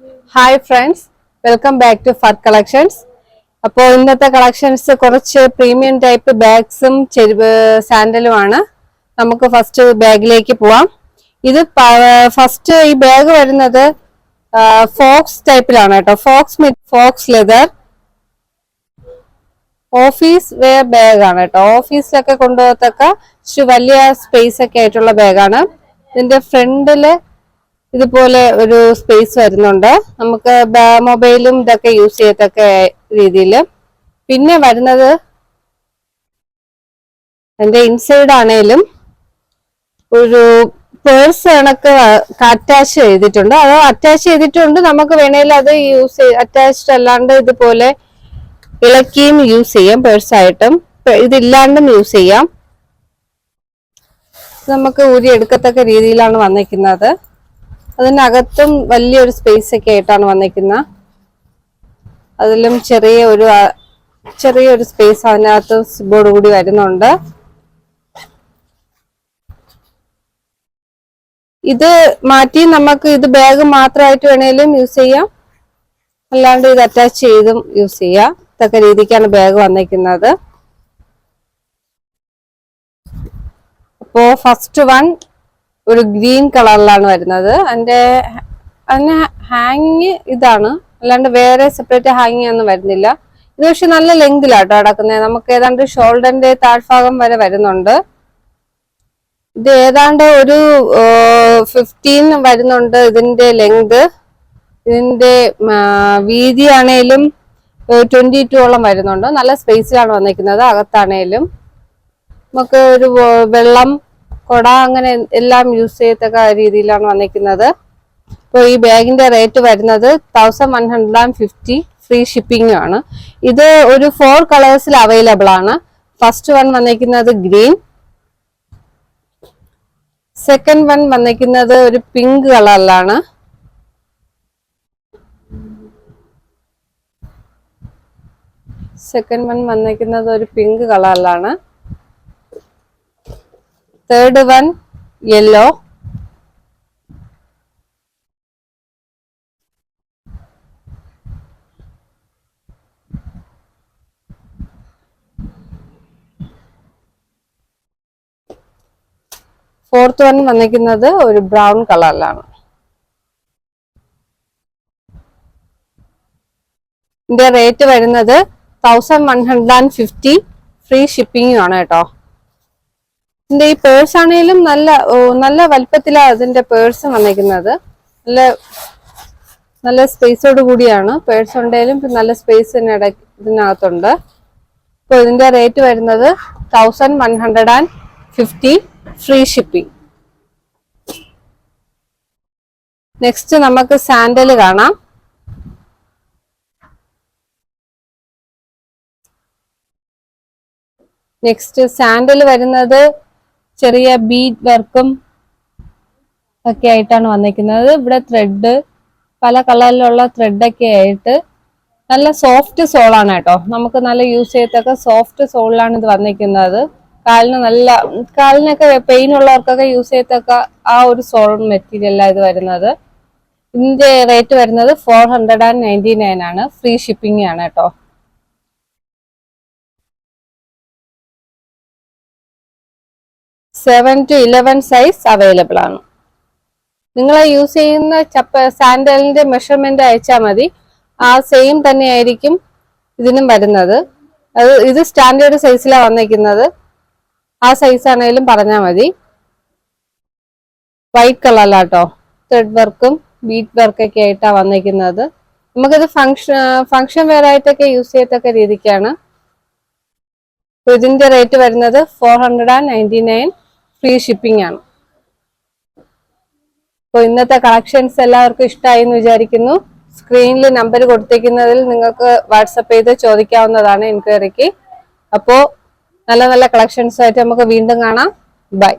Hi friends, welcome back to Fur Collections. അപ്പോൾ ഇന്നത്തെ collections കുറച്ച് പ്രീമിയം ടൈപ്പ് ബാഗ്സും സാൻഡലും ആണ്. നമുക്ക് ഫസ്റ്റ് ബാഗിലേക്ക് പോവാം. ഇത് ഫസ്റ്റ് ഈ ബാഗ് വരുന്നത് ഫോക്സ് ടൈപ്പിലാണ് കേട്ടോ. Faux leather office wear bag ആണ് കേട്ടോ. ഓഫീസിലൊക്കെ കൊണ്ടുപോകത്തക്ക വലിയ സ്പേസ് ഒക്കെ ആയിട്ടുള്ള ബാഗാണ്. ഇതിന്റെ ഫ്രണ്ടില് ഇതുപോലെ ഒരു സ്പേസ് വരുന്നുണ്ട്. നമുക്ക് മൊബൈലും ഇതൊക്കെ യൂസ് ചെയ്യത്തക്ക രീതിയിൽ. പിന്നെ വരുന്നത് എന്റെ ഇൻസൈഡ് ആണേലും ഒരു പേഴ്സ് കണക്ക് അറ്റാച്ച് ചെയ്തിട്ടുണ്ട്. അത് അറ്റാച്ച് ചെയ്തിട്ടുണ്ട്. നമുക്ക് വേണേലും അത് അറ്റാച്ച്ഡ് അല്ലാണ്ട് ഇതുപോലെ ഇളക്കിയും യൂസ് ചെയ്യാം. പേഴ്സായിട്ടും ഇതില്ലാണ്ടും യൂസ് ചെയ്യാം. നമുക്ക് ഊരി എടുക്കത്തക്ക രീതിയിലാണ് വന്നിരിക്കുന്നത്. അതിനകത്തും വലിയൊരു സ്പേസ് ഒക്കെ ആയിട്ടാണ് വന്നിരിക്കുന്നത്. അതിലും ചെറിയൊരു സ്പേസ് അതിനകത്ത് സിബോർഡ് കൂടി വരുന്നുണ്ട്. ഇത് മാറ്റി നമുക്ക് ഇത് ബാഗ് മാത്രമായിട്ട് വേണേലും യൂസ് ചെയ്യാം, അല്ലാണ്ട് ഇത് അറ്റാച്ച് ചെയ്തും യൂസ് ചെയ്യാം. ഇതൊക്കെ രീതിക്കാണ് ബാഗ് വന്നിരിക്കുന്നത്. അപ്പോ ഫസ്റ്റ് വൺ ഒരു ഗ്രീൻ കളറിലാണ് വരുന്നത്. അതിന് ഹാങ്ങിങ് ഇതാണ്, അല്ലാണ്ട് വേറെ സെപ്പറേറ്റ് ഹാങ്ങിങ് ഒന്നും വരുന്നില്ല. ഇത് പക്ഷെ നല്ല ലെങ്തിലാട്ടോ കിടക്കുന്നത്. നമുക്ക് ഏതാണ്ട് ഷോൾഡറിന്റെ താഴ്ഭാഗം വരെ വരുന്നുണ്ട്. ഇത് ഏതാണ്ട് ഒരു 15 വരുന്നുണ്ട് ഇതിന്റെ ലെങ്ത്. ഇതിന്റെ വീതി ആണേലും 22ഓളം വരുന്നുണ്ട്. നല്ല സ്പേസിലാണ് വന്നിരിക്കുന്നത്. അകത്താണേലും നമുക്ക് ഒരു വെള്ളം, കൊട, അങ്ങനെ എല്ലാം യൂസ് ചെയ്യത്തക്ക രീതിയിലാണ് വന്നിരിക്കുന്നത്. അപ്പോൾ ഈ ബാഗിന്റെ റേറ്റ് വരുന്നത് 1150, ഫ്രീ ഷിപ്പിംഗ് ആണ്. ഇത് ഒരു 4 കളേഴ്സിൽ അവൈലബിൾ ആണ്. ഫസ്റ്റ് വൺ വന്നിരിക്കുന്നത് ഗ്രീൻ, സെക്കൻഡ് വൺ വന്നിരിക്കുന്നത് ഒരു പിങ്ക് കളറിലാണ്, third one yellow, fourth one വന്നിരിക്കുന്നത് ഒരു ബ്രൗൺ കളറിലാണ്. ഇതിന്റെ റേറ്റ് വരുന്നത് 1150, ഫ്രീ ഷിപ്പിംഗ് ആണ് കേട്ടോ. ഇതിന്റെ ഈ പേഴ്സ് ആണെങ്കിലും നല്ല വലുപ്പത്തിലാണ് അതിന്റെ പേഴ്സ് വന്നിരിക്കുന്നത്. നല്ല സ്പേസോട് കൂടിയാണ് പേഴ്സ് ഉണ്ടെങ്കിലും നല്ല സ്പേസ് ഇതിനകത്തുണ്ട്. അപ്പോൾ ഇതിന്റെ റേറ്റ് വരുന്നത് 1150, ഫ്രീ ഷിപ്പിംഗ്. നെക്സ്റ്റ് നമുക്ക് സാൻഡല് കാണാം. നെക്സ്റ്റ് സാൻഡല് വരുന്നത് ചെറിയ ബീഡ് വർക്കും ഒക്കെ ആയിട്ടാണ് വന്നിരിക്കുന്നത്. ഇവിടെ ത്രെഡ്, പല കളറിലുള്ള ത്രെഡൊക്കെ ആയിട്ട് നല്ല സോഫ്റ്റ് സോളാണ് കേട്ടോ. നമുക്ക് നല്ല യൂസ് ചെയ്യത്തക്ക സോഫ്റ്റ് സോളിലാണ് ഇത് വന്നിരിക്കുന്നത്. കാലിനൊക്കെ പെയിൻ ഉള്ളവർക്കൊക്കെ യൂസ് ചെയ്യത്തക്ക ആ ഒരു സോൾ മെറ്റീരിയലാണ് ഇത് വരുന്നത്. ഇതിന്റെ റേറ്റ് വരുന്നത് 499 ആണ്. ഫ്രീ ഷിപ്പിംഗ് ആണ് കേട്ടോ. 7 to 11 സൈസ് അവൈലബിൾ ആണ്. നിങ്ങൾ യൂസ് ചെയ്യുന്ന സാൻഡലിന്റെ മെഷർമെന്റ് അയച്ചാൽ മതി. ആ സെയിം തന്നെയായിരിക്കും ഇതിനും വരുന്നത്. ഇത് സ്റ്റാൻഡേർഡ് സൈസിലാണ് വന്നിരിക്കുന്നത്. ആ സൈസ് ആണെങ്കിലും പറഞ്ഞാൽ മതി. വൈറ്റ് കളറിലാട്ടോ, ത്രെഡ് വർക്കും ബീഡ് വർക്കൊക്കെ ആയിട്ടാണ് വന്നിരിക്കുന്നത്. നമുക്കിത് ഫംഗ്ഷൻ വെയർ ആയിട്ടൊക്കെ യൂസ് ചെയ്യത്തക്ക രീതിക്കാണ്. ഇതിന്റെ റേറ്റ് വരുന്നത് 499, ഫ്രീ ഷിപ്പിംഗ് ആണ്. അപ്പോൾ ഇന്നത്തെ കളക്ഷൻസ് എല്ലാവർക്കും ഇഷ്ടമായി എന്ന് വിചാരിക്കുന്നു. സ്ക്രീനിൽ നമ്പർ കൊടുത്തിരിക്കുന്നതിൽ നിങ്ങൾക്ക് വാട്സപ്പ് ചെയ്ത് ചോദിക്കാവുന്നതാണ് എൻക്വയറിക്ക്. അപ്പോൾ നല്ല കളക്ഷൻസ് ആയിട്ട് നമുക്ക് വീണ്ടും കാണാം. ബൈ.